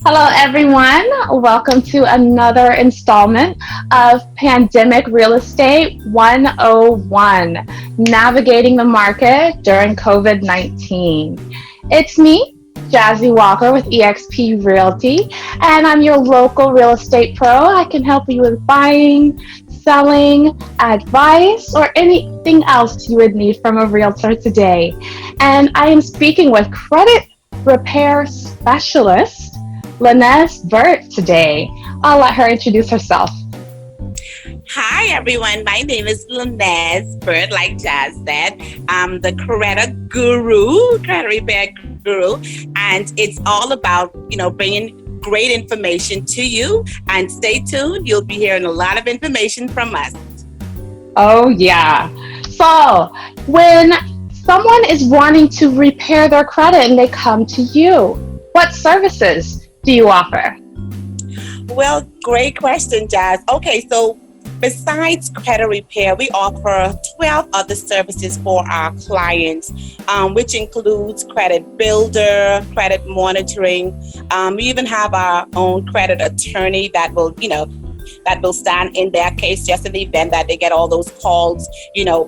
Hello, everyone. Welcome to another installment of Pandemic Real Estate 101, Navigating the Market During COVID-19. It's me, Jazzy Walker with eXp Realty, and I'm your local real estate pro. I can help you with buying, selling, advice, or anything else you would need from a realtor today. And I am speaking with credit repair specialist Lanez today. I'll let her introduce herself. Hi, everyone. My name is Lanez, like Jazz said. I'm the credit repair guru, and it's all about, bringing great information to you. And stay tuned. You'll be hearing a lot of information from us. Oh, yeah. So, when someone is wanting to repair their credit and they come to you, what services do you offer? Well, great question, Jazz. Okay, so besides credit repair, we offer 12 other services for our clients, which includes credit builder, credit monitoring. We even have our own credit attorney that will stand in their case just in the event that they get all those calls,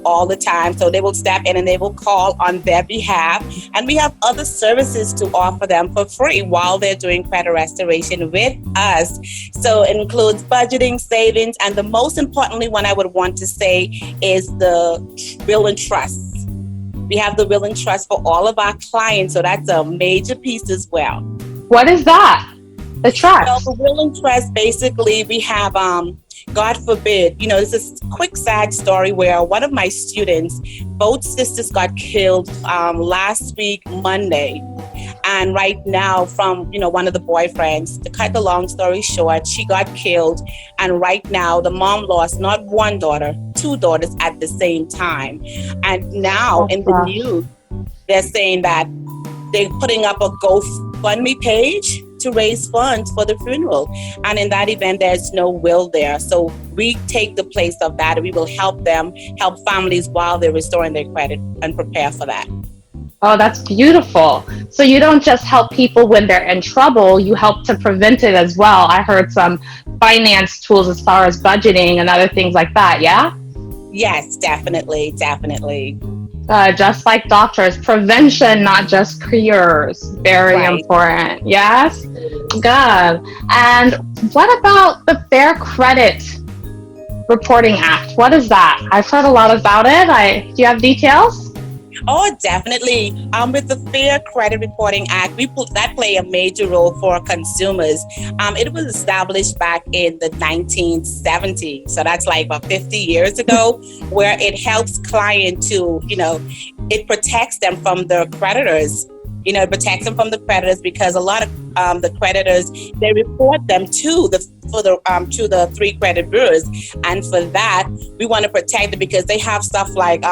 all the time. So they will step in and they will call on their behalf. And we have other services to offer them for free while they're doing credit restoration with us. So it includes budgeting, savings, and the most importantly one I would want to say is the will and trust. We have the will and trust for all of our clients. So that's a major piece as well. What is that? The trust. Well, the will and trust, basically, we have, God forbid, this is a quick sad story where one of my students, both sisters got killed last week, Monday. And right now from, one of the boyfriends, to cut the long story short, she got killed. And right now the mom lost not one daughter, two daughters at the same time. And now in the news, they're saying that they're putting up a GoFundMe page to raise funds for the funeral. And in that event, there's no will there. So we take the place of that. We will help families while they're restoring their credit and prepare for that. Oh, that's beautiful. So you don't just help people when they're in trouble, you help to prevent it as well. I heard some finance tools as far as budgeting and other things like that, yeah? Yes, definitely. Just like doctors, prevention, not just cures. Very important. Yes? Good. And what about the Fair Credit Reporting Act? What is that? I've heard a lot about it. Do you have details? Oh, definitely. With the Fair Credit Reporting Act, that play a major role for consumers. It was established back in the 1970s, so that's like about 50 years ago, where it helps clients to, it protects them from their creditors. It protects them from the creditors because a lot of the creditors, they report them to the three credit bureaus, and for that we want to protect them because they have stuff like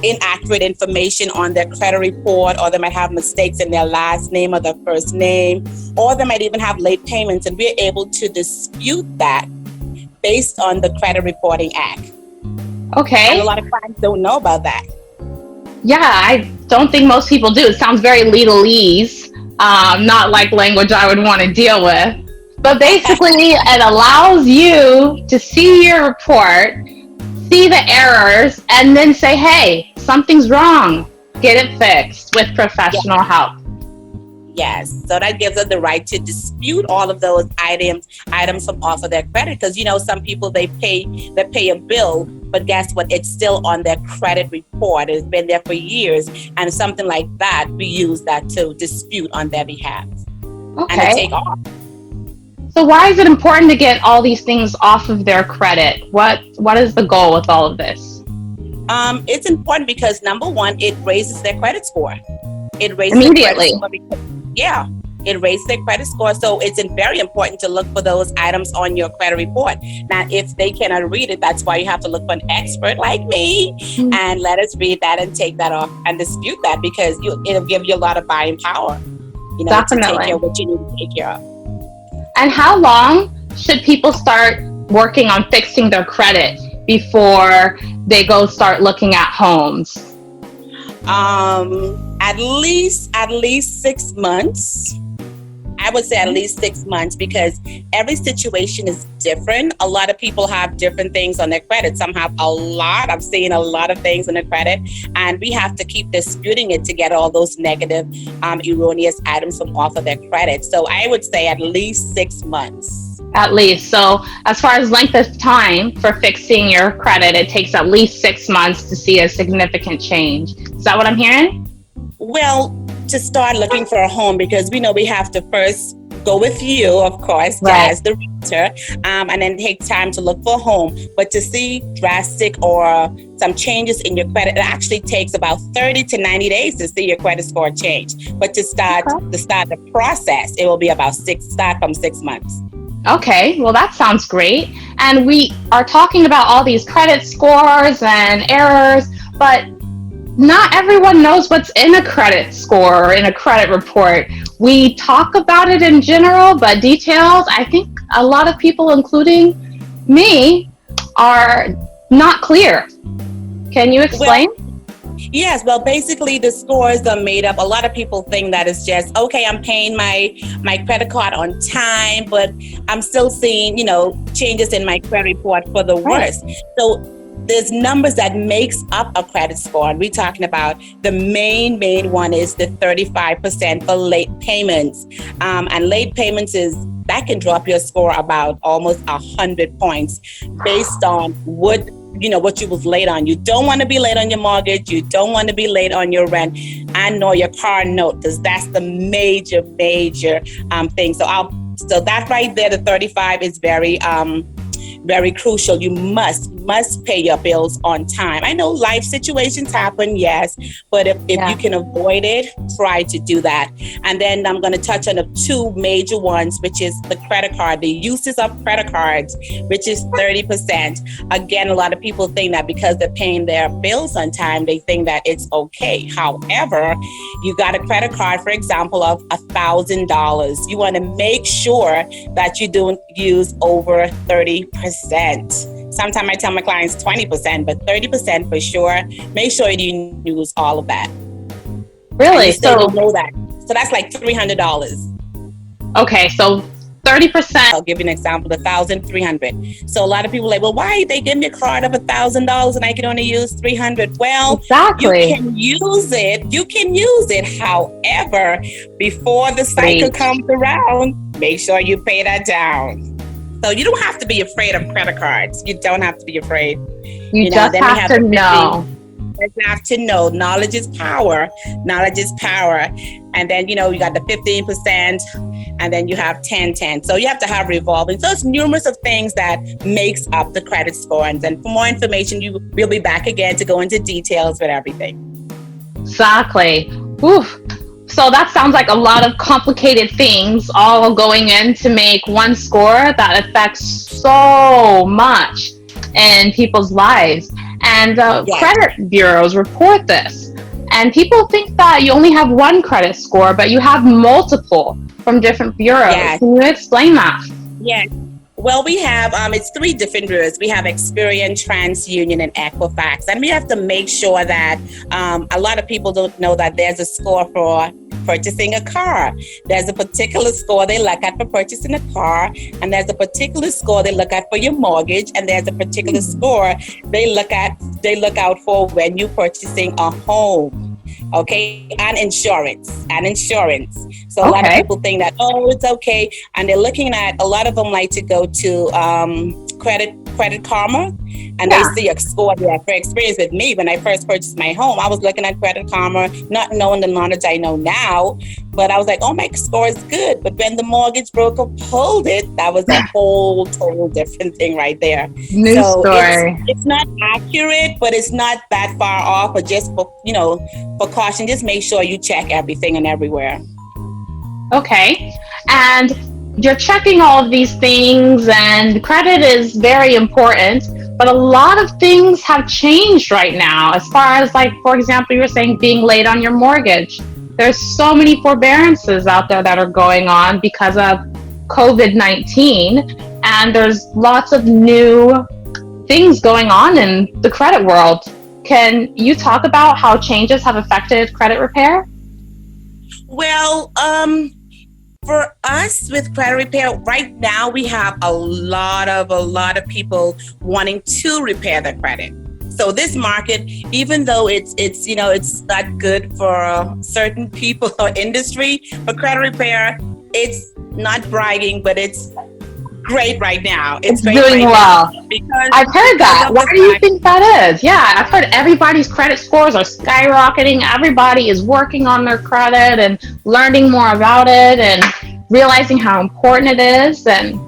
inaccurate information on their credit report, or they might have mistakes in their last name or their first name, or they might even have late payments, and we're able to dispute that based on the Credit Reporting Act. Okay. And a lot of clients don't know about that. Yeah, I don't think most people do. It sounds very legalese, not like language I would want to deal with. But basically, it allows you to see your report, see the errors, and then say, hey, something's wrong. Get it fixed with professional help. Yes, so that gives us the right to dispute all of those items from off of their credit, because some people they pay a bill, but guess what? It's still on their credit report. It's been there for years, and something like that, we use that to dispute on their behalf. Okay. And to take off. So why is it important to get all these things off of their credit? What is the goal with all of this? It's important because number one, it raises their credit score. It raises immediately. Their credit score it raises their credit score. So it's very important to look for those items on your credit report. Now, if they cannot read it, that's why you have to look for an expert like me and let us read that and take that off and dispute that, because it'll give you a lot of buying power, Definitely. to take care of what you need to take care of. And how long should people start working on fixing their credit before they go start looking at homes? At least 6 months. I would say at least 6 months, because every situation is different. A lot of people have different things on their credit. Some have a lot. I've seen a lot of things on their credit, and we have to keep disputing it to get all those negative, erroneous items from off of their credit. So I would say at least 6 months. At least. So as far as length of time for fixing your credit, it takes at least 6 months to see a significant change. Is that what I'm hearing? Well, to start looking for a home, because we know we have to first go with you, of course, Right. as the realtor, and then take time to look for a home. But to see drastic or some changes in your credit, it actually takes about 30 to 90 days to see your credit score change. But to start the process, it will be about start from 6 months. Okay, well, that sounds great. And we are talking about all these credit scores and errors, but not everyone knows what's in a credit score or in a credit report. We talk about it in general, but details, I think a lot of people, including me, are not clear. Can you explain? Yes, well, basically the scores are made up. A lot of people think that it's just, okay, I'm paying my credit card on time, but I'm still seeing, changes in my credit report for the worse. So there's numbers that makes up a credit score. And we're talking about the main one is the 35% for late payments. And late payments that can drop your score about almost 100 points based on what you was late on. You don't want to be late on your mortgage. You don't want to be late on your rent and nor your car note, because that's the major thing. So that right there, the 35 is very crucial. You must pay your bills on time. I know life situations happen, yes, but if you can avoid it, try to do that. And then I'm going to touch on the two major ones, which is the credit card, the uses of credit cards, which is 30%. Again, a lot of people think that because they're paying their bills on time, they think that it's okay. However, you got a credit card, for example, of $1,000. You want to make sure that you don't use over 30%. Sometimes I tell my clients 20%, but 30% for sure. Make sure you use all of that. Really? So know that. So that's like $300. Okay, so 30%. I'll give you an example, $1,300. So a lot of people are like, well, why they give me a card of $1,000 and I can only use $300? Well, exactly. You can use it. However, before the cycle comes around, make sure you pay that down. So you don't have to be afraid of credit cards. You don't have to be afraid. You just have to know. You have to know. Knowledge is power. And then, you got the 15%, and then you have 10. So you have to have revolving. So it's numerous of things that makes up the credit score. And then for more information, we'll be back again to go into details with everything. Exactly. Oof. So that sounds like a lot of complicated things all going in to make one score that affects so much in people's lives. And credit bureaus report this. And people think that you only have one credit score, but you have multiple from different bureaus. Yes. Can you explain that? Yes. Well, we have, it's 3 different bureaus. We have Experian, TransUnion, and Equifax. And we have to make sure that a lot of people don't know that there's a score for purchasing a car. There's a particular score they look at for purchasing a car, and there's a particular score they look at for your mortgage, and there's a particular score they look out for when you're purchasing a home. Okay, and insurance. So a lot of people think that, it's okay. And they're looking at, a lot of them like to go to Credit Karma, and they see a score there. For experience with me, when I first purchased my home, I was looking at Credit Karma, not knowing the knowledge I know now, but I was like, my score is good. But when the mortgage broker pulled it, that was a whole total different thing right there. New story. It's not accurate, but it's not that far off. But just for caution, just make sure you check everything and everywhere. Okay, and you're checking all of these things, and credit is very important, but a lot of things have changed right now. As far as, like, for example, you were saying being late on your mortgage. There's so many forbearances out there that are going on because of COVID-19, and there's lots of new things going on in the credit world. Can you talk about how changes have affected credit repair? Well, for us with credit repair, right now we have a lot of people wanting to repair their credit. So this market, even though it's not good for certain people or industry, for credit repair, it's not bragging, but it's great right now. It's great doing right well. now because I've heard that. of Why the do you fact- think that is? Yeah, I've heard everybody's credit scores are skyrocketing. Everybody is working on their credit and learning more about it and realizing how important it is. And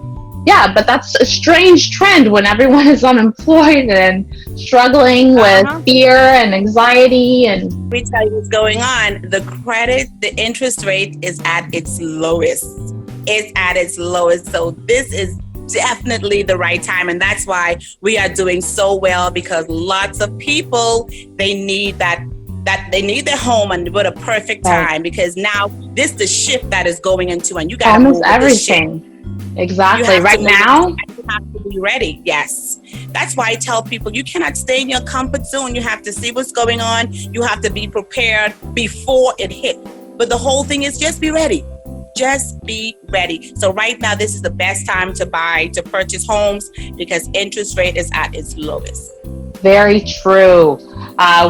yeah, but that's a strange trend when everyone is unemployed and struggling with fear and anxiety. And we tell you what's going on. The interest rate is at its lowest. It's at its lowest. So this is definitely the right time. And that's why we are doing so well, because lots of people, they need that they need their home, and what a perfect time, because now this is the shift that is going into, and you got to move with everything. Exactly. Right now, you have to be ready. Yes. That's why I tell people you cannot stay in your comfort zone. You have to see what's going on. You have to be prepared before it hits. But the whole thing is just be ready. Just be ready. So right now, this is the best time to purchase homes, because interest rate is at its lowest. Very true.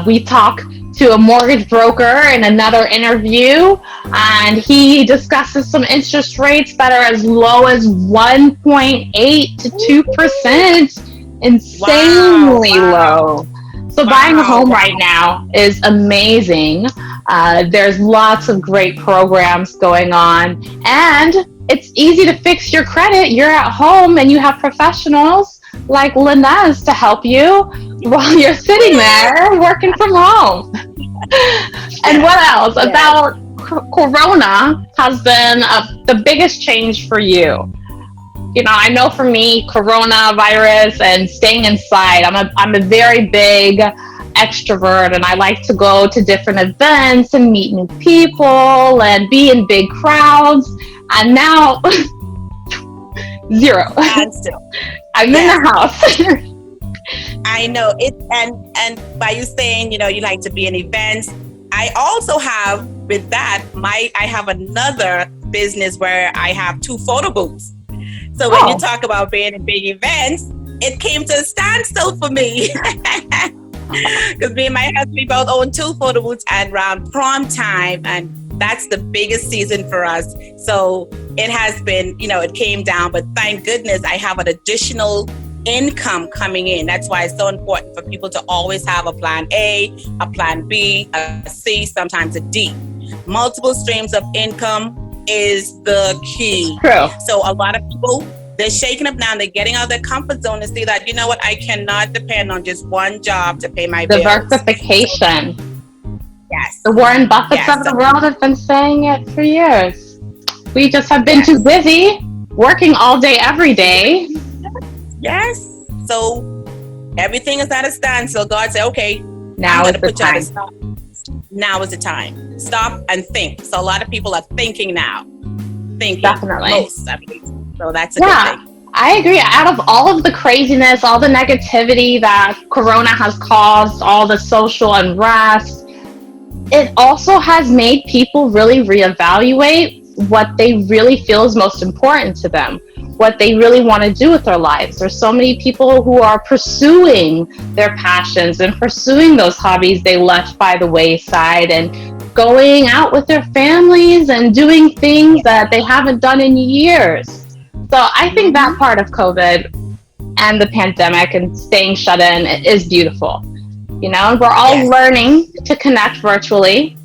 We talked to a mortgage broker in another interview, and he discusses some interest rates that are as low as 1.8 to 2%. Insanely low. So buying a home right now is amazing. There's lots of great programs going on, and it's easy to fix your credit. You're at home and you have professionals like Lanez to help you while you're sitting there working from home. And what else about Corona has been the biggest change for you? You know, I know for me, coronavirus and staying inside, I'm a very big extrovert, and I like to go to different events and meet new people and be in big crowds. And now, zero. I'm in the house. I know it, and by you saying, you like to be in events, I also have with that, I have another business where I have 2 photo booths. So when you talk about being in big events, it came to a standstill for me. Because me and my husband, we both own 2 photo booths at around prom time, and that's the biggest season for us. So it has been, it came down, but thank goodness I have an additional income coming in. That's why it's so important for people to always have a plan A, a plan B, a C, sometimes a D. Multiple streams of income is the key. True. So a lot of people, they're shaking up now. They're getting out of their comfort zone and see that, you know what, I cannot depend on just one job to pay my bills. Diversification. Yes. The Warren Buffetts of the world have been saying it for years. We just have been too busy working all day, every day. Yes. So everything is at a standstill. God said, okay, now is the time. Now is the time. Stop and think. So a lot of people are thinking now. Thinking. Definitely. Most, at least. So that's a good thing. I agree. Out of all of the craziness, all the negativity that Corona has caused, all the social unrest, it also has made people really reevaluate what they really feel is most important to them, what they really want to do with their lives. There's so many people who are pursuing their passions and pursuing those hobbies they left by the wayside, and going out with their families and doing things that they haven't done in years. So I think that part of COVID and the pandemic and staying shut in is beautiful. We're all learning to connect virtually,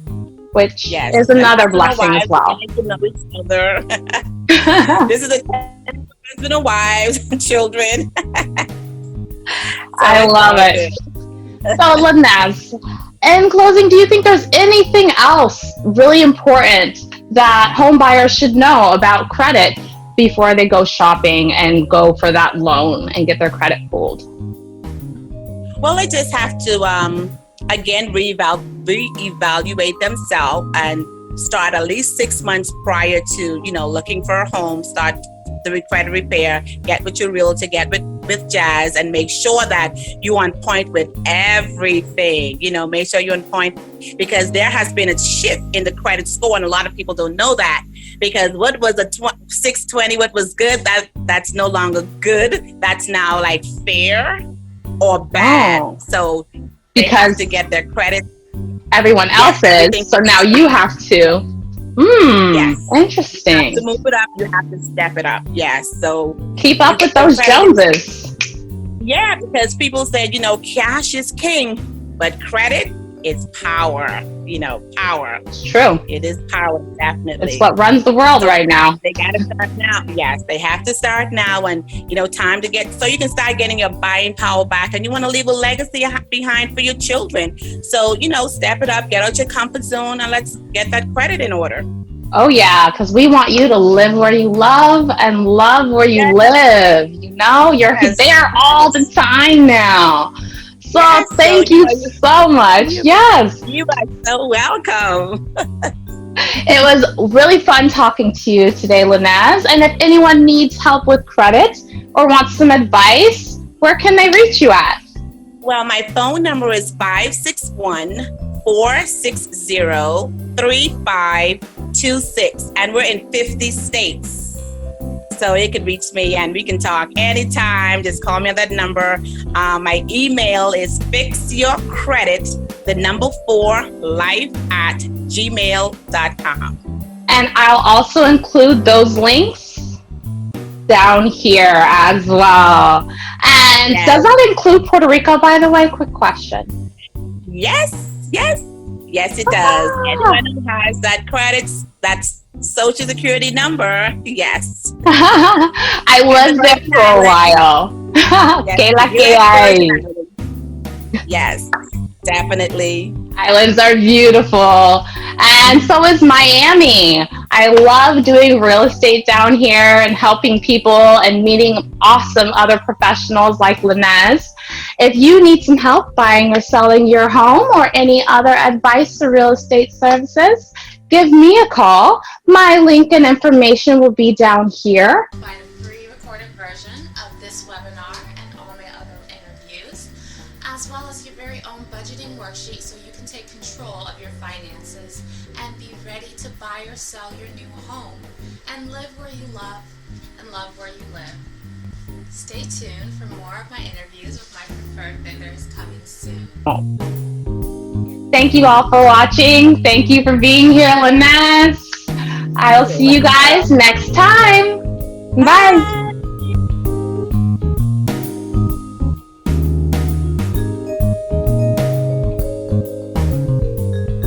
which is another blessing as well. This is a husband and wives and children. I love it. So Lanez, in closing, do you think there's anything else really important that home buyers should know about credit before they go shopping and go for that loan and get their credit pulled? Well, they just have to, again, reevaluate themselves and start at least 6 months prior to, looking for a home, start the credit repair, get with your realtor, get with with Jazz and make sure that you're on point with everything. Make sure you're on point, because there has been a shift in the credit score, and a lot of people don't know that, because what was a 620, what was good, that's no longer good. That's now like fair or bad. Oh, So they because have to get their credit. everyone else is, so now you have to. Yes. Interesting. To move it up, you have to step it up. Yes. So Keep up with those Joneses. yeah, because people said, cash is king, but credit is power. Power. It's true. It is power, definitely. It's what runs the world right now. They got to start now. Yes, they have to start now, and time to get, so you can start getting your buying power back, and you want to leave a legacy behind for your children. So step it up, get out your comfort zone, and let's get that credit in order. Oh yeah, because we want you to live where you love and love where you live. You're there all the time now. So thank you so much. Yes. You are so welcome. It was really fun talking to you today, Lanez. And if anyone needs help with credit or wants some advice, where can they reach you at? Well, my phone number is 561-460-3526, and we're in 50 states. So you can reach me and we can talk anytime. Just call me on that number. My email is fixyourcredit4life@gmail.com. And I'll also include those links down here as well. And does that include Puerto Rico, by the way? Quick question. Yes, it does. Anyone who has that credit, that's Social Security number, yes. I lived there for a while. Yes, definitely. Islands are beautiful. And so is Miami. I love doing real estate down here and helping people and meeting awesome other professionals like Lanez. If you need some help buying or selling your home or any other advice or real estate services, give me a call. My link and information will be down here. Find a free recorded version of this webinar and all my other interviews, as well as your very own budgeting worksheet so you can take control of your finances and be ready to buy or sell your new home and live where you love and love where you live. Stay tuned for more of my interviews with my preferred vendors coming soon. Thank you all for watching. Thank you for being here, Lanez. I'll see you guys next time. Bye.